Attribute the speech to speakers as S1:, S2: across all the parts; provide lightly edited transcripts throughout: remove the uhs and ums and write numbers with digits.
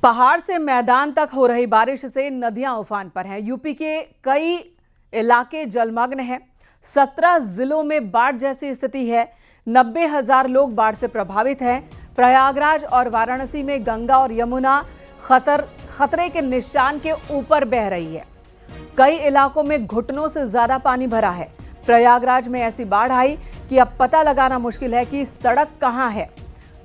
S1: पहाड़ से मैदान तक हो रही बारिश से नदियां उफान पर हैं। यूपी के कई इलाके जलमग्न हैं। 17 जिलों में बाढ़ जैसी स्थिति है। 90,000 लोग बाढ़ से प्रभावित हैं। प्रयागराज और वाराणसी में गंगा और यमुना खतरे के निशान के ऊपर बह रही है। कई इलाकों में घुटनों से ज्यादा पानी भरा है। प्रयागराज में ऐसी बाढ़ आई कि अब पता लगाना मुश्किल है कि सड़क कहां है,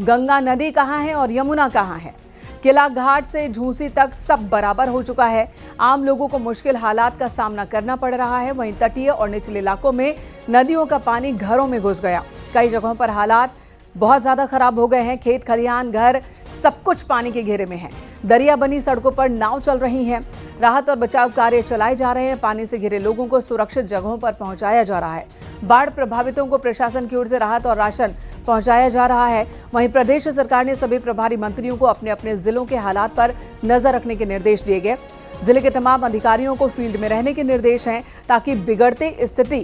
S1: गंगा नदी कहां है और यमुना कहां है। किला घाट से झूसी तक सब बराबर हो चुका है। आम लोगों को मुश्किल हालात का सामना करना पड़ रहा है। वहीं तटीय और निचले इलाकों में नदियों का पानी घरों में घुस गया। कई जगहों पर हालात बहुत ज्यादा खराब हो गए हैं। खेत खलिहान घर सब कुछ पानी के घेरे में है। दरिया बनी सड़कों पर नाव चल रही हैं। राहत और बचाव कार्य चलाए जा रहे हैं। पानी से घिरे लोगों को सुरक्षित जगहों पर पहुंचाया जा रहा है। बाढ़ प्रभावितों को प्रशासन की ओर से राहत और राशन पहुंचाया जा रहा है। वहीं प्रदेश सरकार ने सभी प्रभारी मंत्रियों को अपने अपने जिलों के हालात पर नजर रखने के निर्देश दिए गए। जिले के तमाम अधिकारियों को फील्ड में रहने के निर्देश हैं ताकि बिगड़ती स्थिति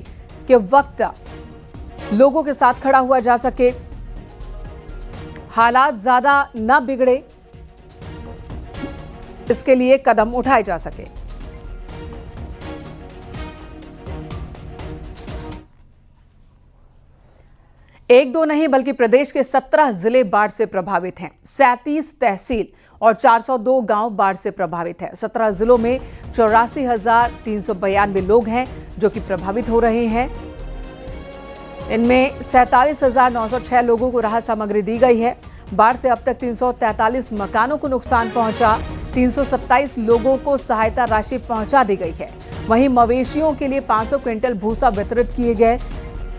S1: के वक्त लोगों के साथ खड़ा हुआ जा सके, हालात ज्यादा न बिगड़े, इसके लिए कदम उठाए जा सके। एक दो नहीं बल्कि प्रदेश के 17 जिले बाढ़ से प्रभावित हैं। 37 तहसील और 402 गांव बाढ़ से प्रभावित है। 17 जिलों में 84,392 लोग हैं जो कि प्रभावित हो रहे हैं। इनमें 47,906 लोगों को राहत सामग्री दी गई है। बाढ़ से अब तक 343 मकानों को नुकसान पहुंचा। 327 लोगों को सहायता राशि पहुंचा दी गई है। वहीं मवेशियों के लिए 500 क्विंटल भूसा वितरित किए गए।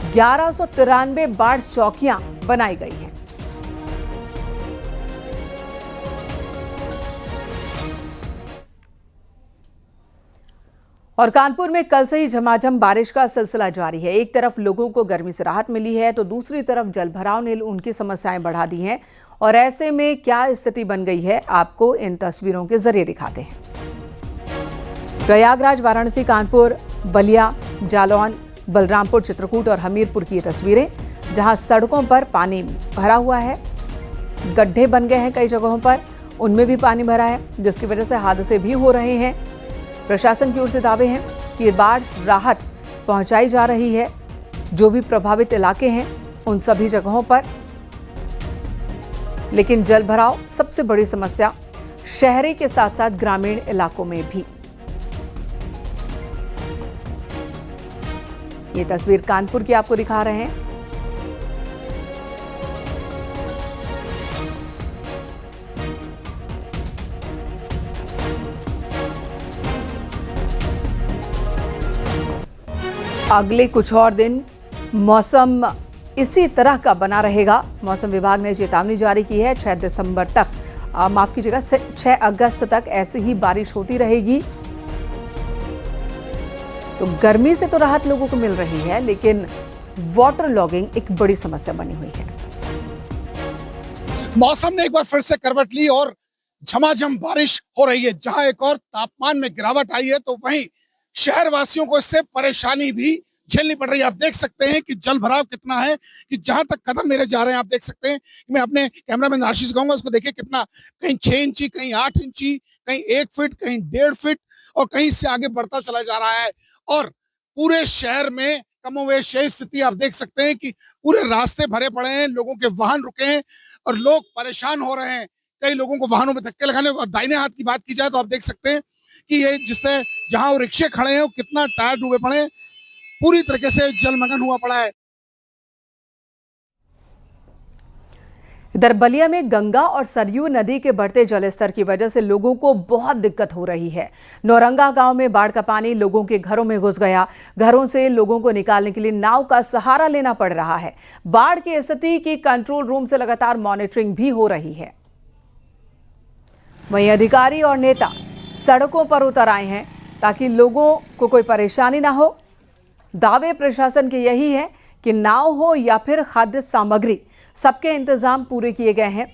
S1: 1193 बाढ़ चौकियां बनाई गई हैं। और कानपुर में कल से ही झमाझम बारिश का सिलसिला जारी है। एक तरफ लोगों को गर्मी से राहत मिली है तो दूसरी तरफ जलभराव ने उनकी समस्याएं बढ़ा दी हैं। और ऐसे में क्या स्थिति बन गई है, आपको इन तस्वीरों के जरिए दिखाते हैं। प्रयागराज, वाराणसी, कानपुर, बलिया, जालौन, बलरामपुर, चित्रकूट और हमीरपुर की ये तस्वीरें, जहां सड़कों पर पानी भरा हुआ है। गड्ढे बन गए हैं कई जगहों पर, उनमें भी पानी भरा है जिसकी वजह से हादसे भी हो रहे हैं। प्रशासन की ओर से दावे हैं कि बाढ़ राहत पहुंचाई जा रही है जो भी प्रभावित इलाके हैं उन सभी जगहों पर। लेकिन जलभराव सबसे बड़ी समस्या शहरी के साथ साथ ग्रामीण इलाकों में भी। ये तस्वीर कानपुर की आपको दिखा रहे हैं। अगले कुछ और दिन मौसम इसी तरह का बना रहेगा। मौसम विभाग ने चेतावनी जारी की है। 6 दिसंबर तक, माफ कीजिएगा, 6 अगस्त तक ऐसी ही बारिश होती रहेगी। तो गर्मी से तो राहत लोगों को मिल रही है, लेकिन वाटर लॉगिंग एक बड़ी समस्या बनी हुई है।
S2: मौसम ने एक बार फिर से करवट ली और झमाझम बारिश हो रही है। जहां एक और तापमान में गिरावट आई है तो वहीं शहर वासियों को इससे परेशानी भी झेलनी पड़ रही है। आप देख सकते हैं कि जल भराव कितना है कि जहां तक कदम मेरे जा रहे हैं, आप देख सकते हैं। मैं अपने कैमरामैन आशीष कहूंगा, उसको देखिए कितना, कहीं 6 इंची, कहीं 8 इंची, कहीं 1 फीट, कहीं 1.5 फीट और कहीं से आगे बढ़ता चला जा रहा है। और पूरे शहर में कमोवेश यही स्थिति आप देख सकते हैं कि पूरे रास्ते भरे पड़े हैं, लोगों के वाहन रुके हैं और लोग परेशान हो रहे हैं। कई लोगों को वाहनों में धक्के लगाने। और दाहिने हाथ की बात की जाए तो आप देख सकते हैं कि ये जिससे जहां वो रिक्शे खड़े हैं वो कितना टायर डूबे पड़े हैं, पूरी तरीके से जलमग्न हुआ पड़ा है।
S1: इधर बलिया में गंगा और सरयू नदी के बढ़ते जलस्तर की वजह से लोगों को बहुत दिक्कत हो रही है। नौरंगा गांव में बाढ़ का पानी लोगों के घरों में घुस गया। घरों से लोगों को निकालने के लिए नाव का सहारा लेना पड़ रहा है। बाढ़ की स्थिति की कंट्रोल रूम से लगातार मॉनिटरिंग भी हो रही है। वहीं अधिकारी और नेता सड़कों पर उतर आए हैं ताकि लोगों को कोई परेशानी ना हो। दावे प्रशासन के यही है कि नाव हो या फिर खाद्य सामग्री, सबके इंतजाम पूरे किए गए हैं।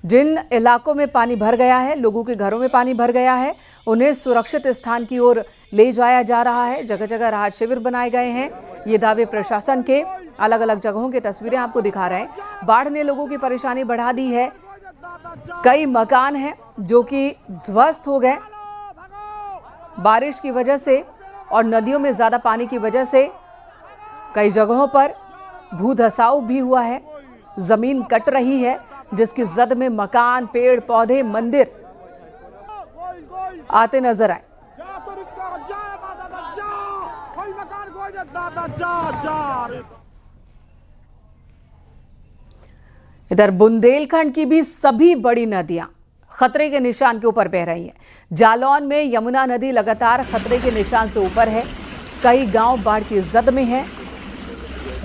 S1: जिन इलाकों में पानी भर गया है, लोगों के घरों में पानी भर गया है, उन्हें सुरक्षित स्थान की ओर ले जाया जा रहा है। जगह जगह राहत शिविर बनाए गए हैं। ये दावे प्रशासन के। अलग अलग जगहों की तस्वीरें आपको दिखा रहे हैं। बाढ़ ने लोगों की परेशानी बढ़ा दी है। कई मकान हैं जो कि ध्वस्त हो गए बारिश की वजह से, और नदियों में ज्यादा पानी की वजह से कई जगहों पर भूधसाव भी हुआ है। जमीन कट रही है जिसकी जद में मकान, पेड़ पौधे, मंदिर आते नजर आए। इधर बुंदेलखंड की भी सभी बड़ी नदियां खतरे के निशान के ऊपर बह रही हैं। जालौन में यमुना नदी लगातार खतरे के निशान से ऊपर है। कई गांव बाढ़ की जद में हैं।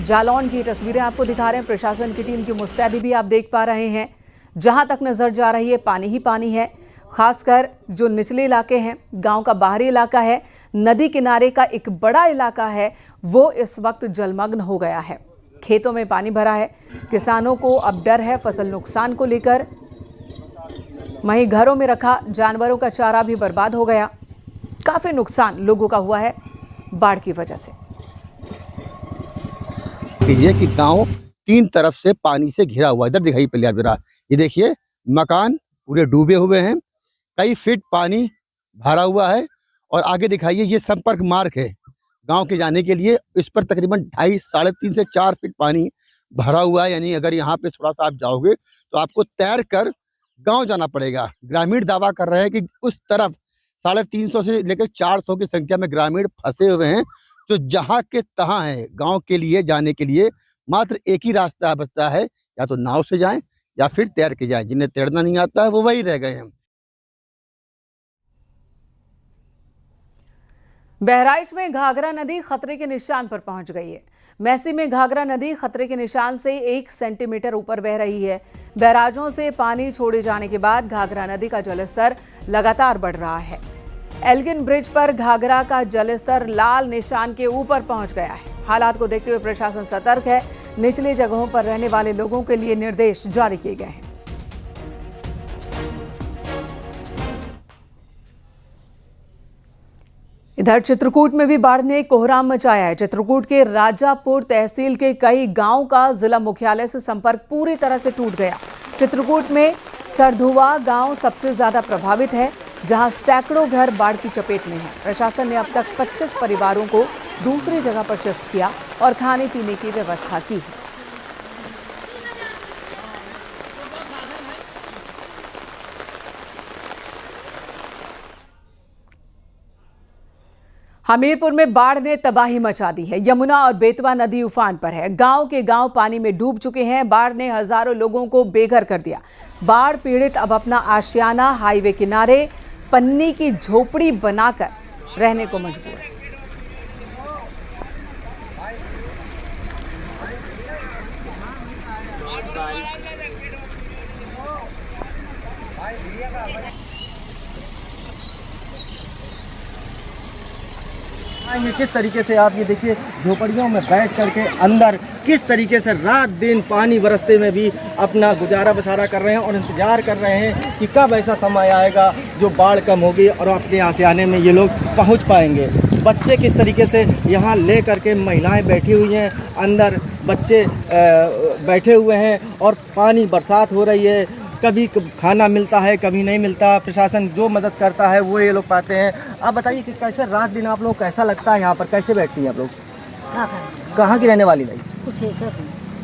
S1: जालौन की तस्वीरें आपको दिखा रहे हैं। प्रशासन की टीम की मुस्तैदी भी आप देख पा रहे हैं। जहां तक नजर जा रही है पानी ही पानी है। खासकर जो निचले इलाके हैं, गांव का बाहरी इलाका है, नदी किनारे का एक बड़ा इलाका है, वो इस वक्त जलमग्न हो गया है। खेतों में पानी भरा है। किसानों को अब डर है फसल नुकसान को लेकर। वहीं घरों में रखा जानवरों का चारा भी बर्बाद हो गया। काफी नुकसान लोगों का हुआ है बाढ़ की वजह से।
S3: ये कि गांव तीन तरफ से पानी से घिरा हुआ, इधर दिखाई पहले आप जरा, ये देखिए मकान पूरे डूबे हुए हैं, कई फीट पानी भरा हुआ है। और आगे दिखाइए ये संपर्क मार्ग है गांव के जाने के लिए, इस पर तकरीबन 2.5, 3.5 से 4 फीट पानी भरा हुआ है। यानी अगर यहाँ पे थोड़ा सा आप जाओगे तो आपको तैर कर गांव जाना पड़ेगा। ग्रामीण दावा कर रहे हैं कि उस तरफ 350 से लेकर 400 की संख्या में ग्रामीण फंसे हुए हैं, जो जहां के तहां है। गांव के लिए जाने के लिए मात्र एक ही रास्ता बचता है, या तो नाव से जाएं या फिर तैर के जाएं। जिन्हें तैरना नहीं आता है वो वही रह गए हैं।
S1: बहराइच में घाघरा नदी खतरे के निशान पर पहुंच गई है। मैसी में घाघरा नदी खतरे के निशान से 1 सेंटीमीटर ऊपर बह रही है। बैराजों से पानी छोड़े जाने के बाद घाघरा नदी का जलस्तर लगातार बढ़ रहा है। एल्गिन ब्रिज पर घाघरा का जलस्तर लाल निशान के ऊपर पहुंच गया है। हालात को देखते हुए प्रशासन सतर्क है। निचली जगहों पर रहने वाले लोगों के लिए निर्देश जारी किए गए हैं। इधर चित्रकूट में भी बाढ़ ने कोहराम मचाया है। चित्रकूट के राजापुर तहसील के कई गांव का जिला मुख्यालय से संपर्क पूरी तरह से टूट गया। चित्रकूट में सरधुआ गांव सबसे ज्यादा प्रभावित है, जहां सैकड़ों घर बाढ़ की चपेट में हैं। प्रशासन ने अब तक 25 परिवारों को दूसरी जगह पर शिफ्ट किया और खाने पीने की व्यवस्था की है। हमीरपुर में बाढ़ ने तबाही मचा दी है। यमुना और बेतवा नदी उफान पर है। गांव के गांव पानी में डूब चुके हैं। बाढ़ ने हजारों लोगों को बेघर कर दिया। बाढ़ पीड़ित अब अपना आशियाना हाईवे किनारे पन्नी की झोपड़ी बनाकर रहने को मजबूर है।
S4: ये किस तरीके से आप ये देखिए झोपड़ियों में बैठ करके अंदर किस तरीके से रात दिन पानी बरसते में भी अपना गुजारा बसारा कर रहे हैं और इंतजार कर रहे हैं कि कब ऐसा समय आएगा जो बाढ़ कम होगी और अपने आशियाने में ये लोग पहुंच पाएंगे। बच्चे किस तरीके से यहाँ ले करके महिलाएं बैठी हुई हैं, अंदर बच्चे बैठे हुए हैं और पानी बरसात हो रही है। कभी खाना मिलता है, कभी नहीं मिलता। प्रशासन जो मदद करता है वो ये लोग पाते हैं। आप बताइए कि कैसे रात दिन आप लोग कैसा लगता है यहाँ पर, कैसे बैठती हैं आप लोग? कहाँ की रहने वाली नहीं?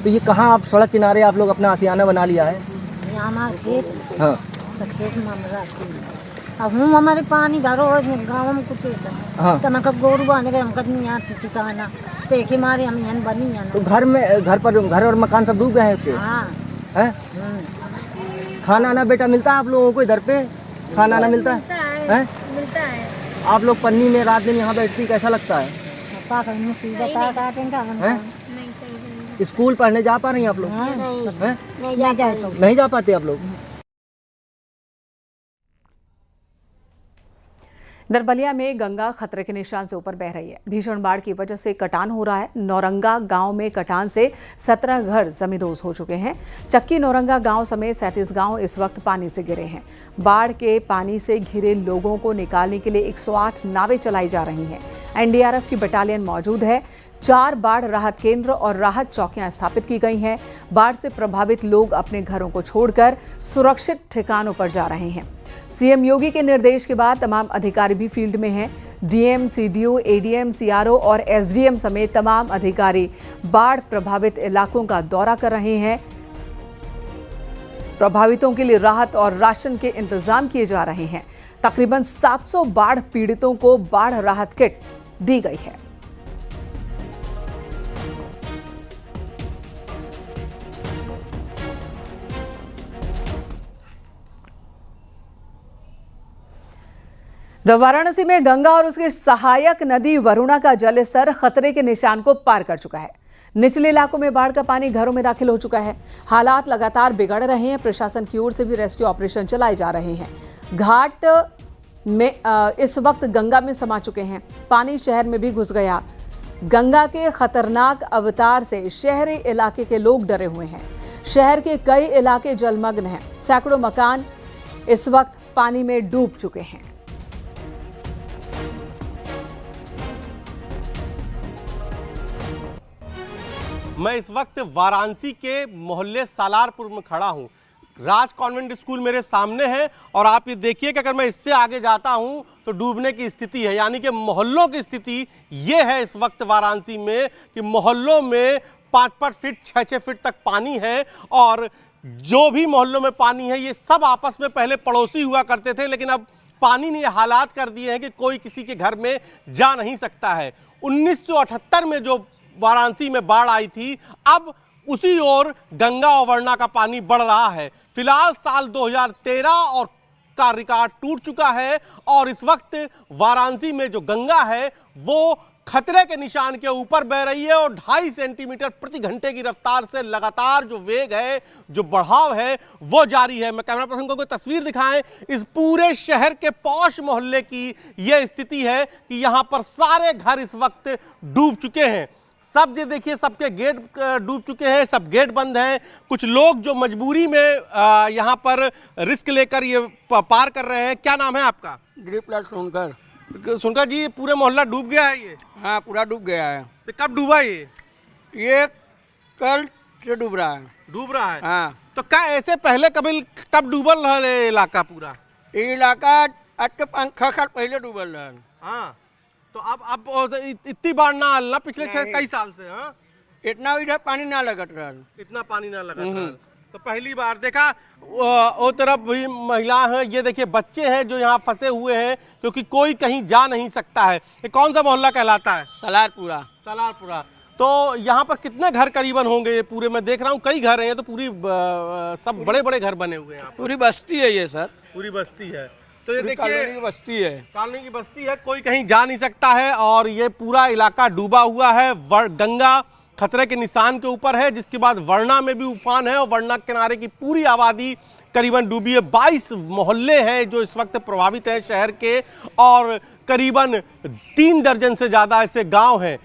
S4: तो ये कहाँ आप सड़क किनारे आप लोग अपना आशियाना बना लिया है?
S5: खेत।
S4: हाँ
S5: तो खेत में अब हम हमारे पानी भरो गाँव में कुछ
S4: हाँ।
S5: तो मैं कब गोरू बांध गए, हम कभी यहाँ ठिकाना देखे मारे हम यहाँ बनी है।
S4: तो घर और मकान सब डूब गए हैं?
S5: हाँ
S4: है? खाना आना बेटा मिलता है आप लोगों को इधर पे? खाना आना मिलता है?
S5: मिलता है।
S4: आप लोग पन्नी में रात दिन यहाँ बैठती, कैसा लगता है? स्कूल पढ़ने जा पा रही हैं आप लोग? नहीं जा पाते आप लोग?
S1: इधर बलिया में गंगा खतरे के निशान से ऊपर बह रही है। भीषण बाढ़ की वजह से कटान हो रहा है। नौरंगा गांव में कटान से 17 घर जमींदोज हो चुके हैं। चक्की नौरंगा गांव समेत 37 गांव इस वक्त पानी से घिरे हैं। बाढ़ के पानी से घिरे लोगों को निकालने के लिए 108 नावें चलाई जा रही हैं। एनडीआरएफ की बटालियन मौजूद है। 4 बाढ़ राहत केंद्र और राहत चौकियां स्थापित की गई हैं। बाढ़ से प्रभावित लोग अपने घरों को छोड़कर सुरक्षित ठिकानों पर जा रहे हैं। सीएम योगी के निर्देश के बाद तमाम अधिकारी भी फील्ड में हैं। डीएम, सीडीओ, एडीएम, सीआरओ और एसडीएम समेत तमाम अधिकारी बाढ़ प्रभावित इलाकों का दौरा कर रहे हैं। प्रभावितों के लिए राहत और राशन के इंतजाम किए जा रहे हैं। तकरीबन 700 बाढ़ पीड़ितों को बाढ़ राहत किट दी गई है। वाराणसी में गंगा और उसकी सहायक नदी वरुणा का जलस्तर खतरे के निशान को पार कर चुका है। निचले इलाकों में बाढ़ का पानी घरों में दाखिल हो चुका है। हालात लगातार बिगड़ रहे हैं। प्रशासन की ओर से भी रेस्क्यू ऑपरेशन चलाए जा रहे हैं। घाट में इस वक्त गंगा में समा चुके हैं। पानी शहर में भी घुस गया। गंगा के खतरनाक अवतार से शहरी इलाके के लोग डरे हुए हैं। शहर के कई इलाके जलमग्न हैं। सैकड़ों मकान इस वक्त पानी में डूब चुके हैं।
S6: मैं इस वक्त वाराणसी के मोहल्ले सालारपुर में खड़ा हूं। राज कॉन्वेंट स्कूल मेरे सामने है और आप ये देखिए कि अगर मैं इससे आगे जाता हूं तो डूबने की स्थिति है। यानी कि मोहल्लों की स्थिति ये है इस वक्त वाराणसी में कि मोहल्लों में 5-5 फीट 6-6 फीट तक पानी है। और जो भी मोहल्लों में पानी है ये सब आपस में पहले पड़ोसी हुआ करते थे, लेकिन अब पानी ने ये हालात कर दिए हैं कि कोई किसी के घर में जा नहीं सकता है। 1978 में जो वाराणसी में बाढ़ आई थी, अब उसी ओर गंगा और वरुणा का पानी बढ़ रहा है। फिलहाल साल 2013 और का रिकॉर्ड टूट चुका है और इस वक्त वाराणसी में जो गंगा है वो खतरे के निशान के ऊपर बह रही है और 2.5 सेंटीमीटर प्रति घंटे की रफ्तार से लगातार जो वेग है, जो बढ़ाव है, वो जारी है। मैं कैमरा पर्सन को कोई तस्वीर दिखाएं। इस पूरे शहर के पौष मोहल्ले की यह स्थिति है कि यहां पर सारे घर इस वक्त डूब चुके हैं। सब ये देखिए, सबके गेट डूब चुके हैं, सब गेट बंद हैं। कुछ लोग जो मजबूरी में यहाँ पर रिस्क लेकर ये पार कर रहे हैं। क्या नाम है आपका?
S7: दिलीप सोनकर।
S6: सोनकर जी, पूरे मोहल्ला डूब गया है ये?
S7: हाँ, पूरा डूब गया है।
S6: तो कब डूबा ये
S7: कल से डूब रहा है।
S6: डूब रहा है?
S7: हाँ।
S6: तो क्या ऐसे पहले कब डूबल रहा है इलाका पूरा?
S7: ये इलाका आज के 5-6 साल पहले डूबल रहा है।
S6: हाँ, तो अब इतनी बाढ़ ना आना पिछले कई साल से। हाँ,
S7: इतना इधर पानी ना लगत रहा,
S6: इतना पानी ना लगा था। तो पहली बार देखा। वो तरफ भी महिला है, ये देखिए बच्चे हैं जो यहाँ फंसे हुए हैं क्योंकि कोई कहीं जा नहीं सकता है। ये कौन सा मोहल्ला कहलाता है?
S7: सलारपुरा।
S6: सलारपुरा। तो यहाँ पर कितने घर करीबन होंगे? पूरे मैं देख रहा हूँ कई घर हैं, तो पूरी सब बड़े बड़े घर बने हुए हैं।
S7: पूरी बस्ती है ये सर,
S6: पूरी बस्ती है। तो ये देखिए
S7: कॉलोनी की बस्ती है।
S6: कॉलोनी की बस्ती है, कोई कहीं जा नहीं सकता है और ये पूरा इलाका डूबा हुआ है। गंगा खतरे के निशान के ऊपर है, जिसके बाद वरुणा में भी उफान है और वरुणा किनारे की पूरी आबादी करीबन डूबी है। 22 मोहल्ले हैं जो इस वक्त प्रभावित हैं शहर के और करीबन 3 दर्जन से ज़्यादा ऐसे गांव हैं।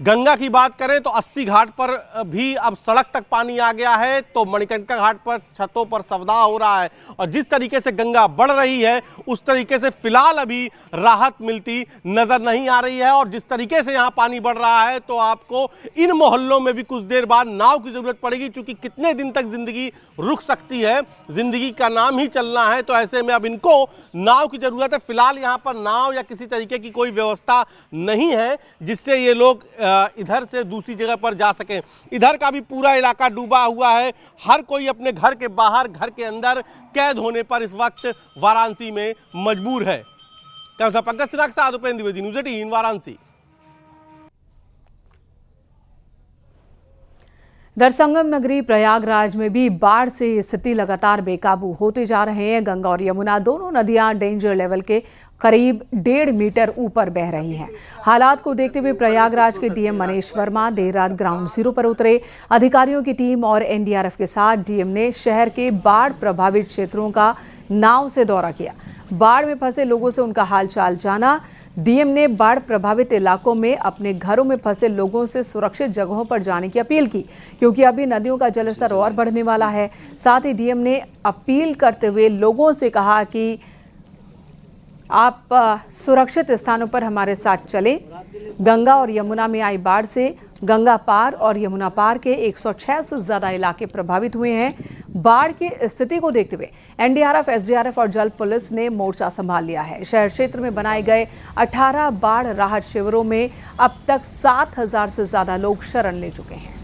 S6: गंगा की बात करें तो 80 घाट पर भी अब सड़क तक पानी आ गया है, तो मणिकर्णिका घाट पर छतों पर सवदा हो रहा है और जिस तरीके से गंगा बढ़ रही है उस तरीके से फिलहाल अभी राहत मिलती नजर नहीं आ रही है। और जिस तरीके से यहाँ पानी बढ़ रहा है तो आपको इन मोहल्लों में भी कुछ देर बाद नाव की जरूरत पड़ेगी, क्योंकि कितने दिन तक जिंदगी रुक सकती है, जिंदगी का नाम ही चलना है। तो ऐसे में अब इनको नाव की जरूरत है। फिलहाल यहाँ पर नाव या किसी तरीके की कोई व्यवस्था नहीं है जिससे ये लोग इधर से दूसरी जगह पर जा सके। इधर का भी पूरा इलाका डूबा हुआ है। हर कोई अपने घर के बाहर, घर के अंदर कैद होने पर इस वक्त वाराणसी में मजबूर है। पंकज सिन्हा के साथ उपेंद्र द्विवेदी, न्यूज़ 18 वाराणसी।
S1: दरसंगम नगरी प्रयागराज में भी बाढ़ से स्थिति लगातार बेकाबू होते जा रहे हैं। गंगा और यमुना दोनों नदियां डेंजर लेवल के करीब 1.5 मीटर ऊपर बह रही हैं। हालात को देखते हुए प्रयागराज के डीएम मनीष वर्मा देर रात ग्राउंड जीरो पर उतरे। अधिकारियों की टीम और एनडीआरएफ के साथ डीएम ने शहर के बाढ़ प्रभावित क्षेत्रों का नाव से दौरा किया। बाढ़ में फंसे लोगों से उनका हालचाल जाना। डीएम ने बाढ़ प्रभावित इलाकों में अपने घरों में फंसे लोगों से सुरक्षित जगहों पर जाने की अपील की, क्योंकि अभी नदियों का जलस्तर और बढ़ने वाला है। साथ ही डीएम ने अपील करते हुए लोगों से कहा कि आप सुरक्षित स्थानों पर हमारे साथ चलें। गंगा और यमुना में आई बाढ़ से गंगा पार और यमुना पार के 106 से ज्यादा इलाके प्रभावित हुए हैं। बाढ़ की स्थिति को देखते हुए एनडीआरएफ, एसडीआरएफ और जल पुलिस ने मोर्चा संभाल लिया है। शहर क्षेत्र में बनाए गए 18 बाढ़ राहत शिविरों में अब तक 7,000 से ज्यादा लोग शरण ले चुके हैं।